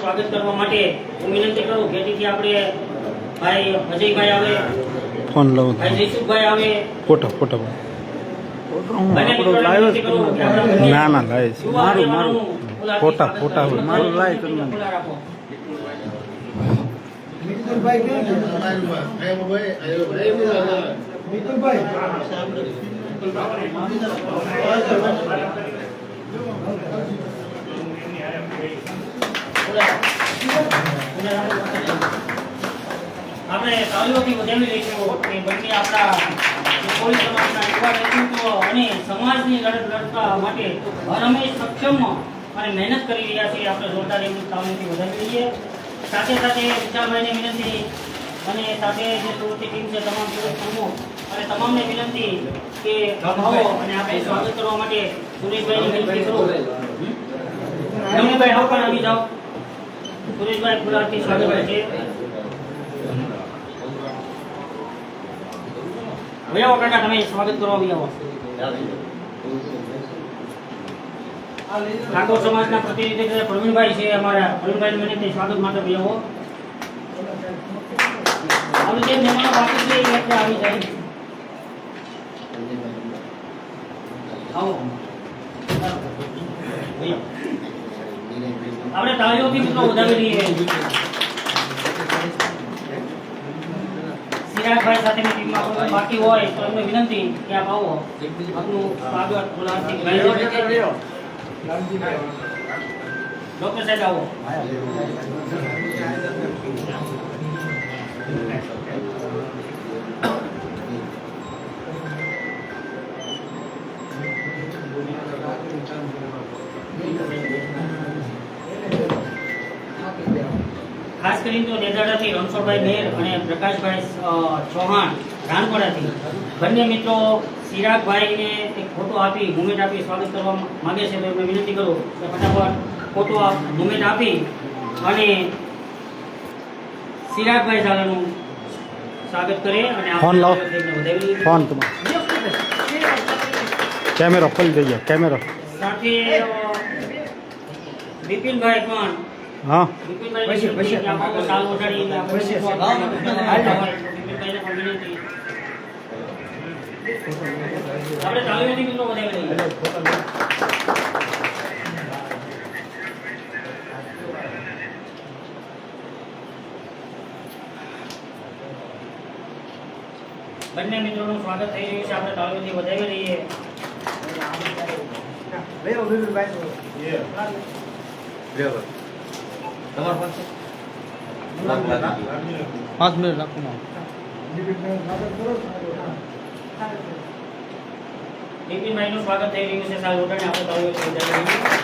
સ્વાગત કરવા માટે હું વિનંતી કરું જેથી આપણે ભાઈ અજયભાઈ આવે, ફોન લઉં, ભાઈ જયસુખભાઈ આવે, ફોટો ના ના લાય છે મારું ફોટા મારું લાય તમને આપણે તાલીઓથી વધાવી લઈશું કે બંને આપણા પોલીસ સમાજના યુવા નેતૃત્વ અને સમાજની લડત લડવા માટે હરહંમેશ સક્ષમ અને મહેનત કરી રહ્યા છે. આપણે જોરદાર એમની તાલીઓથી વધાવી લઈએ. સાથે સાથે વિચારભાઈને વિનંતી અને સાથે જે સુરતની ટીમ છે તમામ સુરત પ્રમુખ અને તમામને વિનંતી કે આવો અને આપણે સ્વાગત કરવા માટે સુરેશભાઈની વિનંતી કરું. રમણીભાઈ આવો પણ આવી જાઓ. સુરેશભાઈ ફુલારથી સ્વાગત છે. ભૈયાઓ કાકા તમે સ્વાગત કરો. આવી આવો. ઠાકોર સમાજના પ્રતિનિધિ પ્રવીણભાઈ છે અમારા. પ્રવીણભાઈ વિનંતી સ્વાગત માટે ભૈયાઓ. આપણે જે મહેમાનો બાકી છે એ આપણે આવી જાય. આવો આપણે તાળીઓથી મિત્રો વધાવી લઈએ. સિરાજભાઈ સાથેની ટીમમાં કોઈ બાકી હોય તો એમને વિનંતી કે આપ આવો. આપનું સ્વાગત બોલાવતી ડોક્ટર સાહેબ આવો. ખાસ કરીને તો નેજાડાથી રણછોડભાઈ મેર અને પ્રકાશભાઈ ચૌહાણ રાનપરાથી બંને મિત્રો સિરાગભાઈને એક ફોટો આપી મુમેન્ટ આપી સ્વાગત કરવા માંગે છે. તો એમને વિનંતી કરું કે ફટાફટ ફોટો મુમેન્ટ આપી અને સિરાગભાઈ ઝાલાનું સ્વાગત કરે અને ફોન લાવો. ફોન તમારો કેમેરો ખોલી દેજો. કેમેરો સાથે બિપિનભાઈ પણ હા બિપિનભાઈ સાલ ઓઢાડી આપણે તાલીઓથી મિત્રો વધાવી લઈએ. બંને મિત્રોનું સ્વાગત થઈ રહ્યું છે. આપણે તાલીઓથી વધાવી લઈએ. પાંચ મિનિટ રાખો. બિપિનભાઈનું સ્વાગત થઈ રહ્યું છે. સાલ ઓઢાડી આપણે તાલીઓથી વધાવી લઈએ.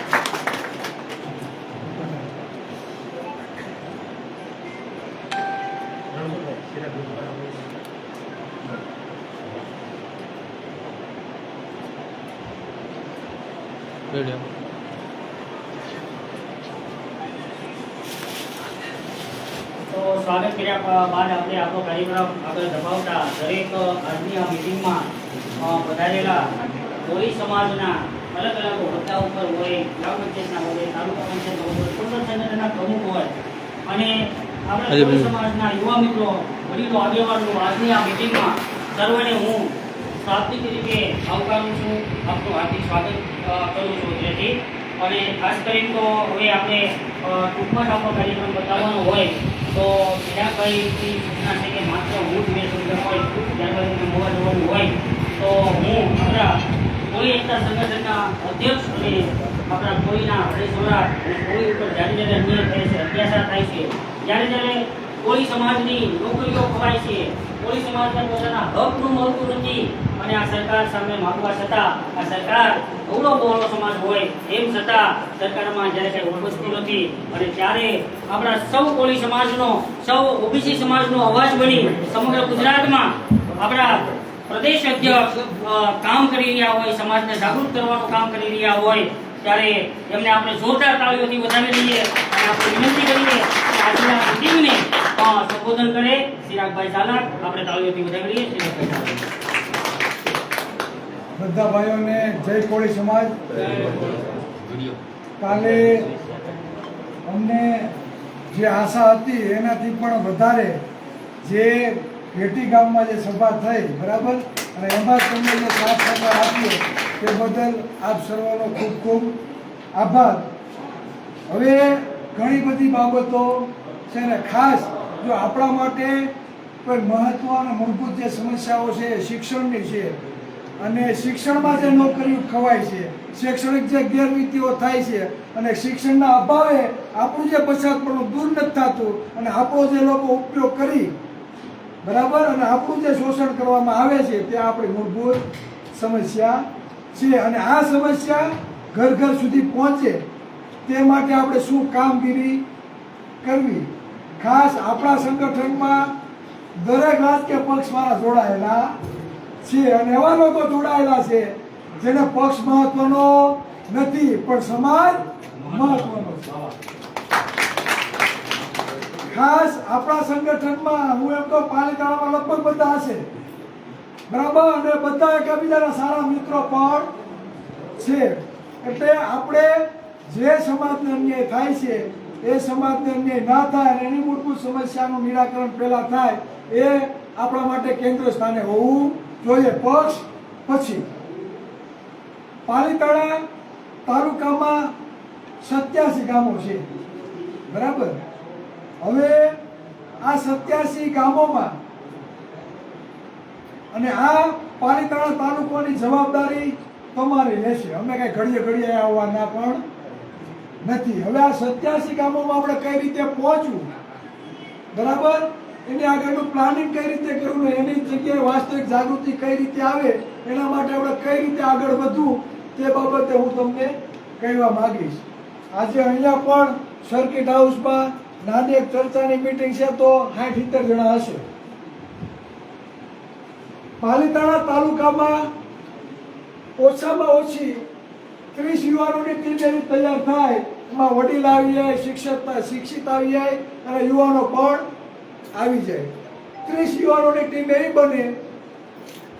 તો સ્વાગત કર્યા બાદ આપણે આપણો કાર્યક્રમ આગળ ધપાવતા દરેક આજની આ મિટિંગમાં પધારેલા કોળી સમાજના અલગ અલગ હોદ્દા ઉપર હોય, ગ્રામ પંચાયતના હોય, તાલુકા પંચાયતના હોય, સંગઠન સંગઠનના પ્રમુખ હોય અને આપણા કોળી સમાજના યુવા મિત્રો, વડીલો, આગેવાનો આજની આ મિટિંગમાં સર્વને હું શાબ્દિક રીતે આવકારું છું. આપનું હાર્દિક સ્વાગત કરું છું. જેથી અને ખાસ કરીને તો હવે આપણે ટૂંકમાં જ આપણો કાર્યક્રમ બતાવવાનો હોય તો સિરાગભાઈની સૂચના છે કે માત્ર હું જ મેં સૂચના હોય ત્યારબાદ મને મોવા જવાનું હોય તો હું આપણા કોળી એકતા સંગઠનના અધ્યક્ષ અને આપણા કોળીના હૃદય સમ્રાટ અને કોળી ઉપર જ્યારે જ્યારે અન્યાય થાય છે, અત્યાચાર થાય છે, જ્યારે કોળી સમાજની નોકરીઓ ખવાય છે, કોળી સમાજને પોતાના હકનું મળતું નથી અને આ સરકાર સામે માગવા છતાં આ સરકાર અવળો બહોળો સમાજ હોય એમ છતાં સરકારમાં જ્યારે કંઈ ઓળખતી નથી અને ત્યારે આપણા સૌ કોળી સમાજનો, સૌ ઓબીસી સમાજનો અવાજ બની સમગ્ર ગુજરાતમાં આપણા પ્રદેશ અધ્યક્ષ કામ કરી રહ્યા હોય, સમાજને જાગૃત કરવાનું કામ કરી રહ્યા હોય ત્યારે એમને આપણે જોરદાર તાળીઓથી વધાવી લઈએ અને આપણે વિનંતી કરીએ કે આજની આ મિટિંગને સંબોધન કરે સિરાગભાઈ ઝાલા. આપણે તાળીઓથી વધાવી લઈએ. સિરાગભાઈ ઝાલા. બધા ભાઈઓને જય કોળી સમાજ. કાલે અમને જે આશા હતી એનાથી પણ વધારે જે ભેટી ગામમાં જે સભા થઈ બરાબર, અને એમાં તમને જે સાથ સહકાર આપ્યો તે બદલ આપ સર્વનો ખૂબ ખૂબ આભાર. હવે ઘણી બધી બાબતો છે ને, ખાસ જો આપણા માટે કોઈ મહત્વ અને મૂળભૂત જે સમસ્યાઓ છે એ શિક્ષણની છે, અને શિક્ષણમાં જે નોકરીઓ ખવાય છે, શૈક્ષણિક જે ગેરરીતિઓ થાય છે, અને શિક્ષણના અભાવે આપણું જે પછાતપણું દૂર નથી થતું, અને આપણો જે લોકો ઉપયોગ કરી બરાબર, અને આપણું જે શોષણ કરવામાં આવે છે તે આપણી મૂળભૂત સમસ્યા છે. અને આ સમસ્યા ઘર ઘર સુધી પહોંચે તે માટે આપણે શું કામગીરી કરવી. ખાસ આપણા સંગઠનમાં દરેક રાજકીય પક્ષવાળા જોડાયેલા છે, અને એવા લોકો જોડાયેલા છે જેને પક્ષ મહત્વનો નથી પણ સમાજ મહત્વનો છે. ખાસ આપણા સંગઠનમાં હું એમ તો પાલિતાણામાં લગભગ બધા હશે બરાબર, અને બધા એકબીજાના સારા મિત્રો પણ છે. એટલે આપણે જે સમાજને અન્યાય થાય છે એ સમાજને અન્યાય ના થાય અને એની મૂળભૂત સમસ્યાનું નિરાકરણ પહેલા થાય એ આપણા માટે કેન્દ્ર સ્થાને હોવું જોઈએ. પક્ષ પછી પાલિતાણા તાલુકામાં 87 ગામો છે બરાબર. હવે આ 87 ગામોમાં અને આ પાલિતાણા તાલુકાની જવાબદારી તમારી રહેશે. અમે કઈ ઘડીએ ઘડીએ આવવાના પણ નથી. હવે આ 87 ગામોમાં આપણે કઈ રીતે પહોંચવું બરાબર, એની આગળનું પ્લાનિંગ કઈ રીતે કરવું ને એની જગ્યાએ વાસ્તવિક જાગૃતિ કઈ રીતે આવે એના માટે આપણે કઈ રીતે આગળ વધવું તે બાબતે હું તમને કહેવા માંગીશ. આજે અહીંયા પણ સર્કિટ હાઉસમાં નાની એક ચર્ચાની મીટિંગ છે તો 60-70 જણા હશે. પાલિતાણા તાલુકામાં ઓછામાં ઓછી 30 યુવાનોની ટીમ એવી તૈયાર થાય, એમાં વડીલ આવી જાય, શિક્ષિત આવી જાય અને યુવાનો પણ આવી જાય. 30 યુવાનોની ટીમ એવી બને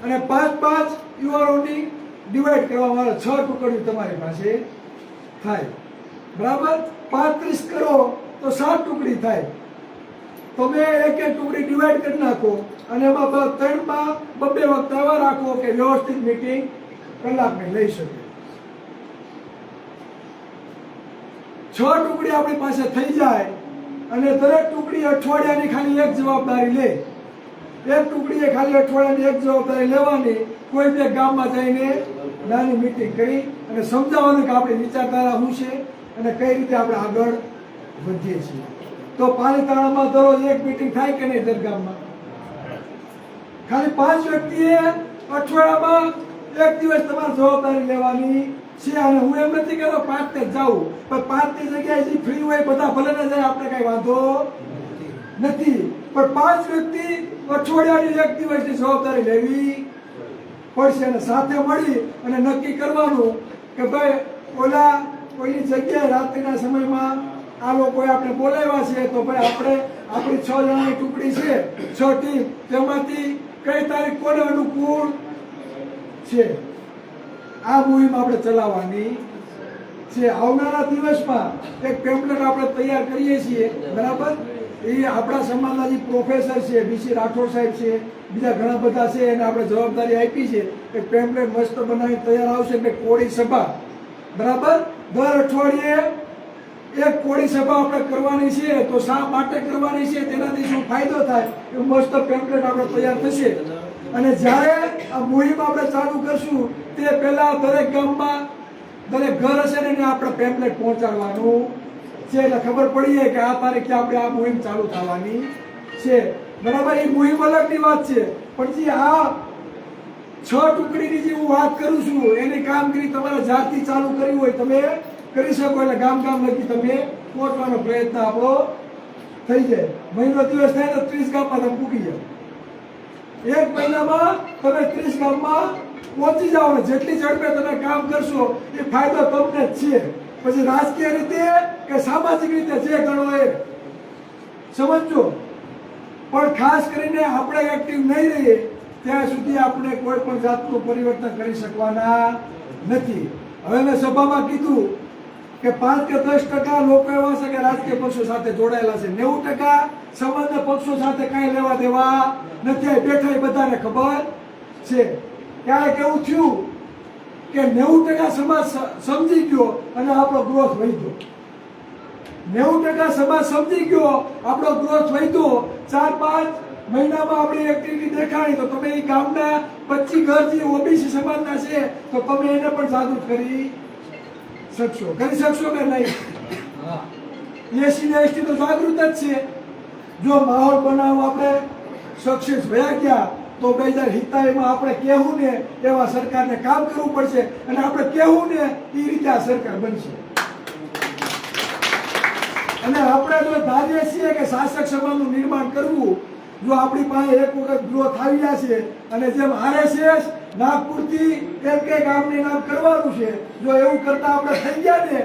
અને 5-5 યુવાનોની ડિવાઈડ કરવામાં આવે, 6 ટુકડીઓ તમારી પાસે થાય બરાબર. 35 કરો તો 7 ટુકડી થાય. તમે એક ટુકડી ડિવાઈડ કરી નાખો અને એમાં 3માં 2 વખત એવા રાખો કે વ્યવસ્થિત મીટિંગ કલાકની લઈ શકે. 6 ટુકડી આપણી પાસે થઈ જાય અને દરેક ટુકડી અઠવાડિયાની ખાલી એક જવાબદારી લે. એક ટુકડીએ ખાલી અઠવાડિયાની એક જવાબદારી લેવાની. કોઈ બે ગામમાં જઈને નાની મીટિંગ કરી અને સમજાવવાનું કે આપણી વિચારધારા શું છે અને કઈ રીતે આપણે આગળ વધીએ છીએ. તો પાલિતાણામાં દરરોજ એક મીટિંગ થાય કે નહીં? દર ગામમાં ખાલી 5 વ્યક્તિએ અઠવાડિયામાં એક દિવસ તમારે જવાબદારી લેવાની છે. અને હું એમ નથી કહેતો 5 જ જાવું, પણ 5 ની જગ્યાએ જે ફ્રી હોય બધા ભલે ન જાય, આપણે કઈ વાંધો નથી, પણ 5 વ્યક્તિ અઠવાડિયાની એક દિવસની જવાબદારી લેવી પડશે અને સાથે મળી અને નક્કી કરવાનું કે ભાઈ ઓલા કોઈની જગ્યાએ રાત્રિના સમયમાં આ લોકોએ આપણે બોલાવ્યા છે તો ભાઈ આપણે આપણી 6 જણાની ટુકડી છે, 6 ટીમ, તેમાંથી કઈ તારીખ કોને અનુકૂળ છે આ મુહિમ આપણે ચલાવવાની છે. આવનારા દિવસમાં એક પેમ્પલેટ આપણે તૈયાર કરીએ છીએ બરાબર. એ આપણા સમાજના જે પ્રોફેસર છે, બીસી રાઠોડ સાહેબ છે, બીજા ઘણા બધા છે, એને આપણે જવાબદારી આપી છે. એક પેમ્પલેટ મસ્ત બનાવી તૈયાર આવશે કે કોળી સભા બરાબર. દર અઠવાડિયે એક કોળી સભા આપણે કરવાની છે. તો શા માટે કરવાની છે, તેનાથી શું ફાયદો થાય એવું મસ્ત પેમ્પલેટ આપણે તૈયાર થશે. અને જ્યારે આ મુહિમ આપણે ચાલુ કરશું તે પહેલા દરેક ગામમાં દરેક ઘર હશે ને એને આપણે પેમ્પલેટ પહોંચાડવાનું છે. એટલે ખબર પડી જાય કે આ તારીખે આપણે આ મુહિમ ચાલુ થવાની છે બરાબર. એ મુહિમ અલગની વાત છે, પણ જે આ 6 ટુકડીની જે હું વાત કરું છું એની કામગીરી તમારે જ્યારથી ચાલુ કરવી હોય તમે કરી શકો. એટલે ગામ ગામ લગી તમે પહોંચવાનો પ્રયત્ન આપણો થઈ જાય. મહિનો દિવસ થાય તો 30 ગામમાં તમે પૂકી જાઓ. એક મહિનામાં તમે 30 ગામમાં પહોંચી જાઓ ને જેટલી ઝડપે તમે કામ કરશો એ ફાયદો તમને જ છે. પછી રાજકીય રીતે કે સામાજિક રીતે જે ગણો એ સમજો, પણ ખાસ કરીને આપણે એક્ટિવ નહીં રહીએ ત્યાં સુધી આપણે કોઈ પણ જાતનું પરિવર્તન કરી શકવાના નથી. હવે મેં સભામાં કીધું કે 5 કે 10% લોકો એવા છે કે રાજકીય પક્ષો સાથે જોડાયેલા છે. 90% સમાજના પક્ષો સાથે કાંઈ લેવા દેવા નથી. આ બેઠા એ બધાને ખબર છે. ક્યારેક એવું થયું કે 90% સમાજ સમજી ગયો અને આપણો ગ્રોથ વધ્યો. 90% સમાજ સમજી ગયો, આપણો ગ્રોથ વધ્યો. 4-5 મહિનામાં આપણી એક્ટિવિટી દેખાણી તો તમે એ ગામના 25 ઘર જે ઓબીસી સમાજના છે તો તમે એને પણ જાગૃત કરી શકશો કે નહીં? એસસી ને એસટી તો જાગૃત જ છે. જો માહોલ બનાવવા આપણે સક્સેસ ભયા ગયા તો 2027 માં આપણે કહેવું ને એવા સરકારને કામ કરવું પડશે અને આપણે કહેવું ને એ રીતે આ સરકાર બનશે. અને આપણે જો ધારીએ છીએ કે શાસક સમાજનું નિર્માણ કરવું, જો આપણી પાસે એક વખત ગ્રોથ આવી જશે અને જેમ આરએસએસ નાગપુરથી એક ગામની નામ કરવાનું છે, જો એવું કરતા આપણે થઈ ગયા ને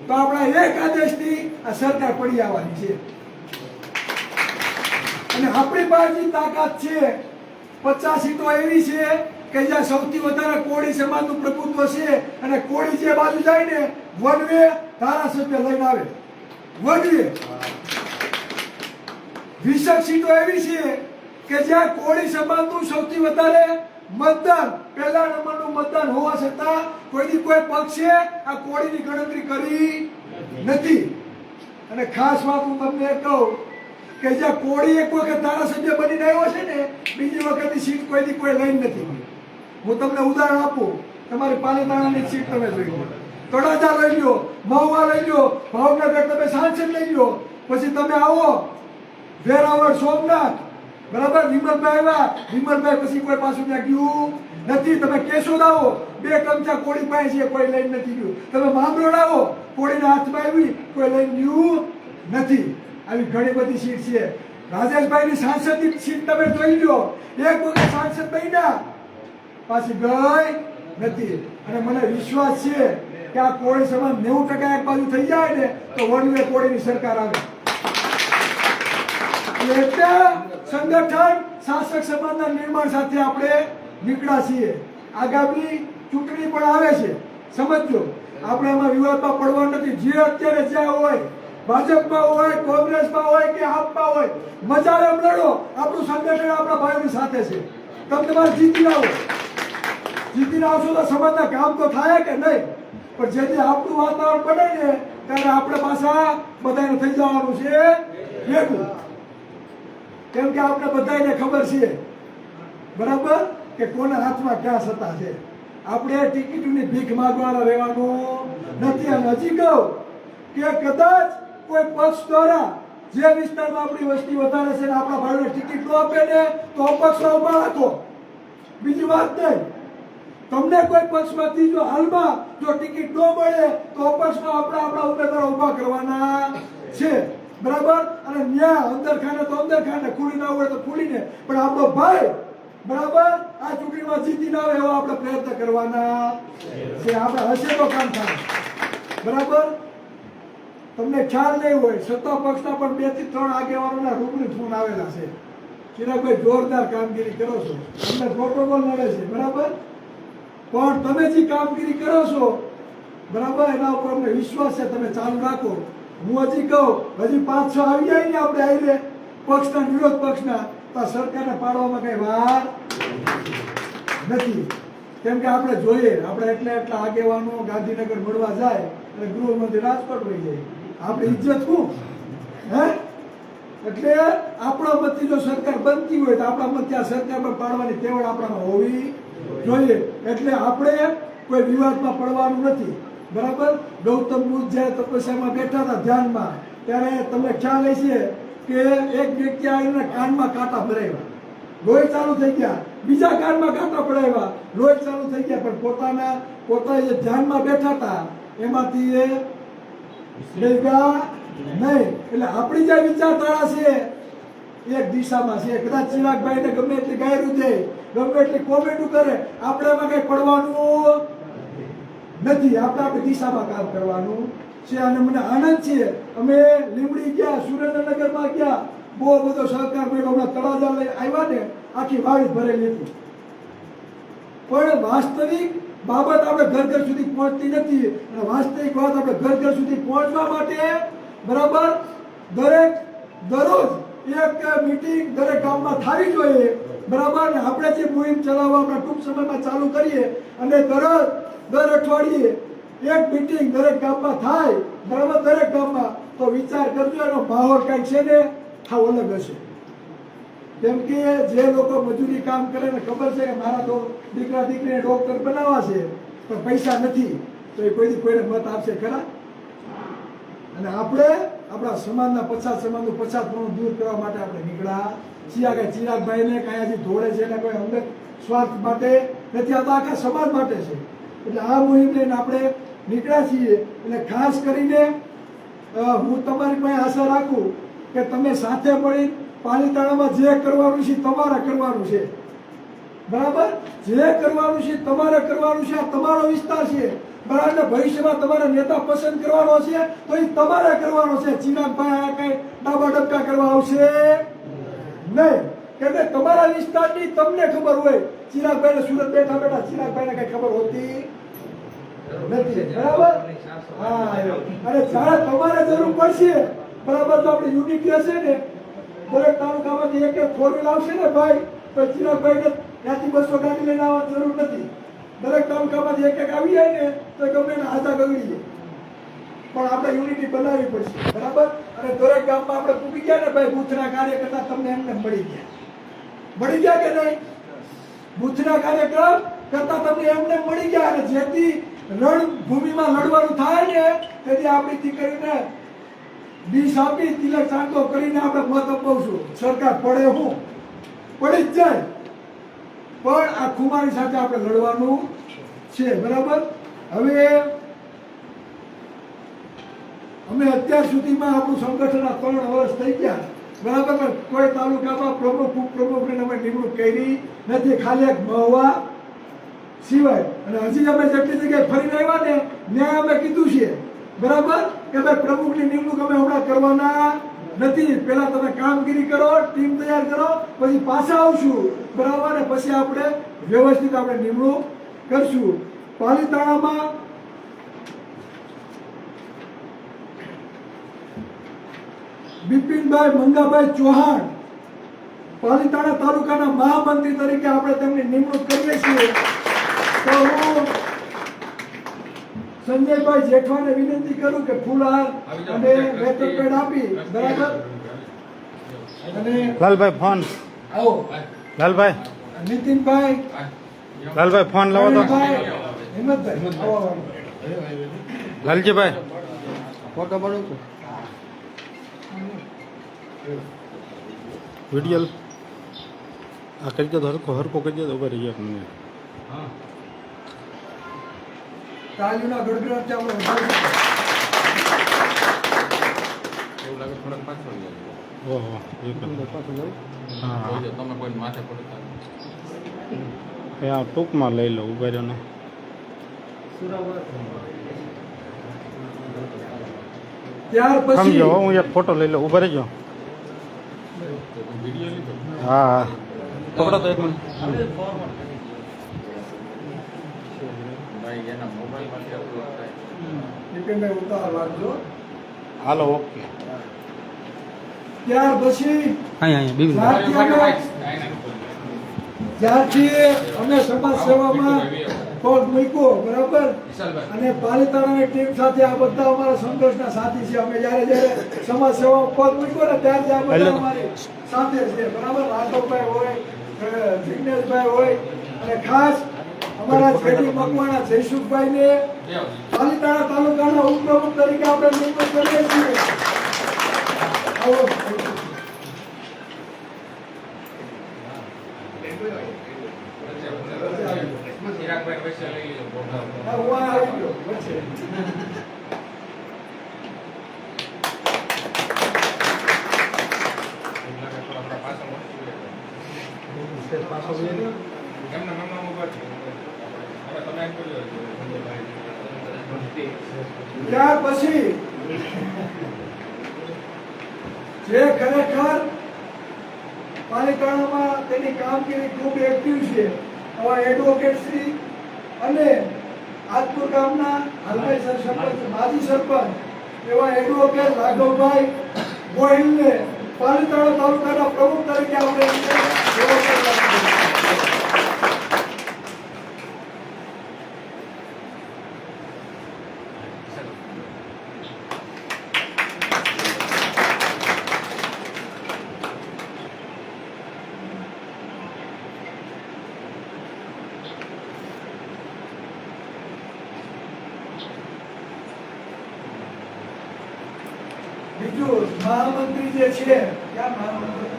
તો આપણા એક આદેશથી આ સરકાર પડી આવવાની છે. અને આપણી પાસે તાકાત છે 50 સીટો એવી છે કે જ્યાં સૌથી વધારે કોળી સમાજનું પ્રભુત્વ છે અને કોળી જે બાજુ જાય ને વન વે ધારાસભ્ય લઈને આવે. વન વે 20 સીટો એવી છે કે જ્યાં કોળી સમાજનું સૌથી વધારે મતદાન, પહેલા નંબરનું મતદાન હોવા છતાં કોઈ પક્ષે આ કોળીની ગણતરી કરી નથી. અને ખાસ વાત હું તમને કહું કે જ્યાં કોળી એક વખત ધારાસભ્ય બનીને આવ્યો છે ને, બીજી વખતની સીટ કોઈ લઈને નથી. હું તમને ઉદાહરણ આપું. તમારી પાલીતાણાની સીટ તમે જોઈ લો, તળાજા લઈ લો, મહુવા લઈ લો, ભાવનગર તમે સાંસદ લઈ લો, પછી તમે આવો વેરાવળ સોમનાથ, બરાબર, વિમલભાઈ આવ્યા, વિમલભાઈ પછી કોઈ પાછું ત્યાં ગયું નથી. તમે કેશોદ આવો, 2 ચમચા કોળી પાસે છે, કોઈ લઈને નથી ગયું. તમે માંગરોળ આવો, કોળીના હાથમાં આવી, કોઈ લઈને ગયું નથી. આવી ઘણી બધી સીટ છે. રાજેશભાઈની સાંસદની સીટ તમે જોઈ લો, એક વખત સાંસદ બન્યા પાછી ગઈ નથી. અને મને વિશ્વાસ છે કે આ કોળી સમાજ 90% એક બાજુ થઈ જાય ને તો વન વે કોળીની સરકાર આવે. એટલે સંગઠન શાસક સમાજના નિર્માણ સાથે આપણે નીકળ્યા છીએ. આગામી ચૂંટણી પણ આવે છે, સમજો. આપણે એમાં વિવાદમાં પડવાનું નથી. જે અત્યારે જ્યાં હોય, ભાજપમાં હોય, કોંગ્રેસમાં હોય કે આપમાં હોય, મજા એમ લડો. આપણું સંગઠન આપણા ભાઈઓની સાથે છે. તમે તમારે જીતીને આવશો તો સમાજના કામ તો થાય કે નહીં? પણ જેથી આપણું વાતાવરણ બને ને ત્યારે આપણે પાછા બધાને થઈ જવાનું છે ભેગું. કેમ કે આપણે બધાને ખબર છે, બરાબર, કે કોના હાથમાં ક્યાં સત્તા છે. આપણે ટિકિટની ભીખ માંગવાના રહેવાનું નથી. અને હજી કહું કે કદાચ કોઈ પક્ષ દ્વારા જે વિસ્તારમાં આપણી વસ્તી વધારે છે ને આપણા ભાઈઓને ટિકિટ ન આપે ને તો અપક્ષમાં ઉભા રાખો. બીજી વાત નહીં. તમને કોઈ પક્ષમાંથી જો હાલમાં જો ટિકિટ ન મળે તો અપક્ષમાં આપણા ઉમેદવારો ઉભા કરવાના છે, બરાબર. અને ન્યા અંદર ખાને તો અંદર ખાને, ખુલી ના હોય તો ખુલીને, પણ આપણો ભાઈ, બરાબર, આ ચૂંટણીમાં જીતી ના આવે એવો આપણે પ્રયત્ન કરવાના છે. આપણે હશે તો કામ થાય, બરાબર. તમને ખ્યાલ નહીં હોય, સત્તા પક્ષના પણ 2 થી 3 આગેવાનોના રૂબરૂ ફોન આવેલા છે. ચિરાગભાઈ જોરદાર કામગીરી કરો છો, તમને પ્રોટોકોલ મળે છે, બરાબર. પણ તમે જે કામગીરી કરો છો, બરાબર, એના ઉપર અમને વિશ્વાસ છે. તમે ચાલુ રાખો. હું હજી કહું, હજી 5-6 આવી જાય ને આપણે આવીને પક્ષના વિરોધ પક્ષના, તો સરકારને પાડવામાં કઈ વાર નથી. કેમ કે આપણે જોઈએ, આપણે એટલા આગેવાનો ગાંધીનગર મળવા જાય અને ગૃહમંત્રી રાજકોટ વહી જાય. આપણી ઇજ્જત શું? હે? એટલે આપણા મતથી જો સરકાર બનતી હોય તો આપણા મતથી આ સરકાર પર પાડવાની તેવડ આપણામાં હોવી જોઈએ. એટલે આપણે કોઈ વિવાદમાં પડવાનું નથી, બરાબર. ગૌતમ બુદ્ધ જ્યારે તપસ્યામાં બેઠા હતા ધ્યાનમાં, ત્યારે તમને ખ્યાલ હશે કે એક વ્યક્તિ આવીને કાનમાં કાંટા ભરાવ્યા, લોહી ચાલુ થઈ ગયા. બીજા કાનમાં કાંટા ભરાવ્યા, લોહી ચાલુ થઈ ગયા. પણ પોતા જે ધ્યાનમાં બેઠા હતા એમાંથી એ લઈ ગયા નહીં. એટલે આપણી જે વિચારધારા છે એક દિશામાં છે. કદાચ ચિરાગભાઈને ગમે એટલી ગાયરું દે, ગમે એટલી કોમેન્ટો કરે, આપણે એમાં કઈ પડવાનું નથી. આપણે આપણી દિશામાં કામ કરવાનું છે. અને મને આનંદ છે, અમે લીંબડી ગયા, સુરેન્દ્રનગરમાં ગયા, બહુ બધો સહકાર મળ્યો. હમણાં તળાજા લઈ આવ્યા ને, આખી વાડી ભરેલી હતી. પણ વાસ્તવિક બાબત આપણે ઘર ઘર સુધી પહોંચતી નથી. અને વાસ્તવિક વાત આપણે ઘર ઘર સુધી પહોંચવા માટે બરાબર દરરોજ એક મીટિંગ દરેક ગામમાં થવી જોઈએ. બરાબર ને આપણે જે મુહિમ ચલાવવા આપણે ટૂંક સમયમાં ચાલુ કરીએ અને દર અઠવાડિયે એક મીટિંગ દરેક ગામમાં થાય. બરાબર, દરેક ગામમાં, તો વિચાર કરજો એનો માહોલ કંઈક છે ને હા અલગ હશે. કેમ કે જે લોકો મજૂરી કામ કરે ને ખબર છે કે મારા તો દીકરા દીકરીને ડોક્ટર બનાવવા છે પણ પૈસા નથી, તો એ કોઈને મત આપશે ખરા? અને આપણે આપણા સમાજના સમાજનું પછાતપણું દૂર કરવા માટે આપણે નીકળ્યા છીએ. કે ચિરાગભાઈને કાંઈ હજી ધોળે છે ને કોઈ અંગત સ્વાર્થ માટે નથી, આ તો આખા સમાજ માટે છે. એટલે આ મુહિમ લઈને આપણે નીકળ્યા છીએ. એટલે ખાસ કરીને હું તમારી પાસે આશા રાખું કે તમે સાથે મળી પાલીતાણામાં જે કરવાનું છે તમારે કરવાનું છે. બરાબર, જે કરવાનું છે તમારે કરવાનું છે. આ તમારો વિસ્તાર છે. બરાબર, ભવિષ્યમાં તમારા નેતા પસંદ કરવાનો છે તો એ તમારે કરવાનો છે. ચિરાગભાઈ કઈ ડાબા ડબકા કરવા આવશે નહીં. કેમ કે તમારા વિસ્તારની તમને ખબર હોય. ચિરાગભાઈને સુરત બેઠા બેઠા ચિરાગભાઈને કઈ ખબર હોતી નથી. બરાબર, હા. અને જ્યારે તમારે જરૂર પડશે, બરાબર, તો આપણે યુનિટ હશે ને દરેક તાલુકામાંથી એક ફોર વ્હીલ આવશે ને ભાઈ, તો ચિરાગભાઈને ત્યાંથી 200 ગાડી લઈને આવવાની જરૂર નથી. દરેક તાલુકામાંથી એક આવી જાય ને તો ગમે એને હાથા ગગડી જાય. પણ આપણે યુનિટી બનાવવી પડશે. બરાબર, અને દરેક ગામમાં આપણે પૂકી ગયા ને ભાઈ, બૂથના કાર્યકર્તા તમને એમને મળી ગયા કે નહીં? બૂથના કાર્યક્રમ કરતા તમને એમને મળી ગયા. અને જેથી રણભૂમિમાં લડવાનું થાય ને તેથી આપણી દીકરીને ડીશ આપી તિલક ચાંદો કરીને આપણે મત અપાવશું. સરકાર પડે હું પડી જ જાય, પણ આ ખુમારી સાથે આપણે લડવાનું છે. બરાબર, હવે અમે અત્યાર સુધીમાં આપણું સંગઠનના 3 વર્ષ થઈ ગયા. બરાબર, પણ કોઈ તાલુકામાં પ્રમુખ ઉપપ્રમુખની અમે નિમણૂક કરી નથી, ખાલી એક મહુવા સિવાય. અને હજી અમે જેટલી જગ્યાએ ફરીને આવ્યા ને ત્યાં અમે કીધું છે, બરાબર, કે ભાઈ પ્રમુખની નિમણૂક અમે હમણાં કરવાના નથી. પહેલા તમે કામગીરી કરો, ટીમ તૈયાર કરો, પછી પાછા આવશું. બરાબર, ને પછી આપણે વ્યવસ્થિત આપણે નિમણૂક કરશું. પાલીતાણામાં બિપિનભાઈ મંગાભાઈ ચૌહાણ પાલીતાણા તાલુકાના મહામંત્રી તરીકે આપણે તેમની નિમણૂક કરીએ છીએ. તો હું સંજયભાઈ જેઠવાને વિનંતી કરું કે ફૂલહાર અને વેતન પેડ આપી. બરાબર, અને લાલભાઈ ફોન, આવો લાલભાઈ નીતિનભાઈ ફોન લાવો તો. હિંમતભાઈ આવો. લાલજીભાઈ ફોટો પાડો તો વિડિયો આ કરી દો, હરકો કરી દો. ઉભા રહી ગયા મને. તાલીના ગડગડાટ આપણે વધારી એવું લાગે થોડાક પાછળ ઓહો, હા, તમે કોઈ માથે પડતા એ આ ટૂંકમાં લઈ લો. ઉભા રહ્યો ને ત્યાર પછી સમજો, હું એક ફોટો લઈ લઉં. ઉભા રહેજો. વિડીયો લીધો હા હા, પકડો તો એક મિનિટ. ભાઈ એના મોબાઈલમાંથી અપલોડ થાય. નીતિનભાઈ ઉતાર વાંચજો. હાલો, ઓકે. ત્યાર પછી જ્યારથી અમે સમાજ સેવામાં પગ મૂક્યો, બરાબર, અને પાલીતાણાની ટીમ સાથે આ બધા અમારા સંઘર્ષના સાથી છે. અમે જ્યારે સમાજ સેવામાં પગ મૂક્યો ને ત્યારે આ બધા અમારી સાથે છે. બરાબર, રાઘવભાઈ હોય, જિગ્નેશભાઈ હોય, અને ખાસ અમારા જેડી મકવાણા જયસુખભાઈને પાલીતાણા તાલુકાના ઉપપ્રમુખ તરીકે આપણે નિમણૂક કરીએ છીએ. આવો. ચિરાગભાઈ વચ્ચે લઈ લીધો ફોટો. હા, હું આ આવી ગયો વચ્ચે. એમને મમ્મા મોબાઈલ હવે તમે એમ કર્યો ત્યાર પછી જે ખરેખર પાલીતાણામાં તેની કામગીરી ખૂબ એક્ટિવ છે, આવા એડવોકેટ શ્રી અને આજપુર ગામના હાલભાઈ સરપંચ માજી સરપંચ એવા એડવોકેટ રાઘવભાઈ ગોહિલને પાલીતાણા તાલુકાના પ્રમુખ તરીકે આપણે સેવા કરવા. બીજું મહામંત્રી જે છે ક્યાં મહામંત્રી?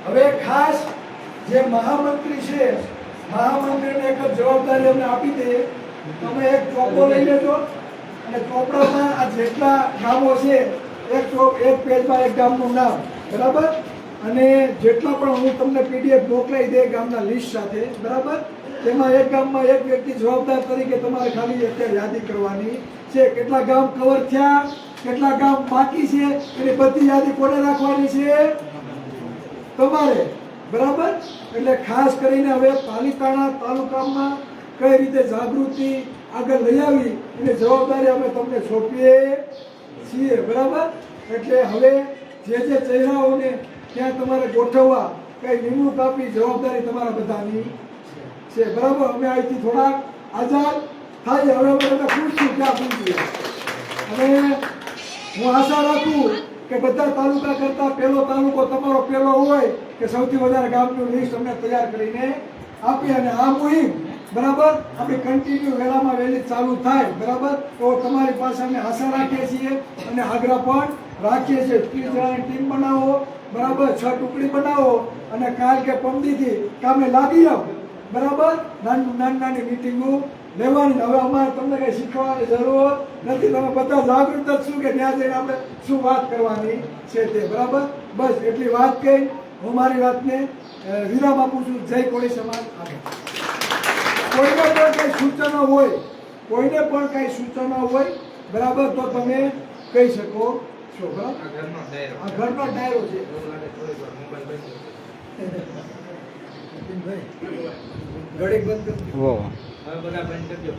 હવે ખાસ જે મહામંત્રી છે મહામંત્રીને એક જ જવાબદારી અમને આપી દઈએ. તમે એક ચોપડો લઈ લેજો અને ચોપડામાં આ જેટલા ગામો છે એક પેજમાં એક ગામનું નામ, બરાબર, અને જેટલા પણ હું તમને પીડીએફ મોકલાઈ દે ગામના લિસ્ટ સાથે, બરાબર, તેમાં એક ગામમાં એક વ્યક્તિ જવાબદાર તરીકે તમારે ખાલી અત્યારે યાદી કરવાની છે. કેટલા ગામ કવર થયા, કેટલા ગામ બાકી છે, એની બધી યાદી કોને રાખવાની છે? તમારે, બરાબર. એટલે ખાસ કરીને હવે પાલીતાણા તાલુકામાં કઈ રીતે જાગૃતિ આગળ લઈ આવી એની જવાબદારી અમે તમને સોંપીએ છીએ, બરાબર. એટલે હવે જે ચહેરાઓને ત્યાં તમારે ગોઠવવા કઈ નિમણૂક આપી જવાબદારી તમારા બધાની છે, બરાબર. અમે અહીંથી થોડાક આઝાદ થાય હવે અમે બધા ખુશ છું ત્યાં પૂછીએ. અને હું આશા રાખું કે બધા તાલુકા કરતા પહેલો તાલુકો તમારો પહેલો હોય કે સૌથી વધારે ગામનું લિસ્ટ અમને તૈયાર કરીને આપી અને આ મુહિમ, બરાબર, આપણી કન્ટિન્યુ વહેલામાં વહેલી ચાલુ થાય, બરાબર. તો તમારી પાસે અમે આશા રાખીએ છીએ અને આગ્રહ પણ રાખીએ છીએ. 30 જણાની ટીમ બનાવો, બરાબર, 6 ટુકડી બનાવો અને કાલ કે પમદીથી કામે લાગી જાઓ, બરાબર. નાની મીટિંગો લેવાની. હવે અમારે તમને કઈ શીખવાની જરૂર નથી. તમે બધા જાગૃત જ શું કે ત્યાં જઈને આપણે શું વાત કરવાની છે તે, બરાબર. બસ એટલી વાત કહી હું મારી વાતને વિરામ આપું છું. જય કોળી સમાજ. કોઈને પણ કઈ સૂચનો હોય, કોઈને પણ કઈ સૂચનો હોય, બરાબર, તો તમે કહી શકો છો, બરાબર. આ ઘરનો ડાયરો છે. ઘડીક બંધ કરી. વો હવે બધા બંધ કરી દો.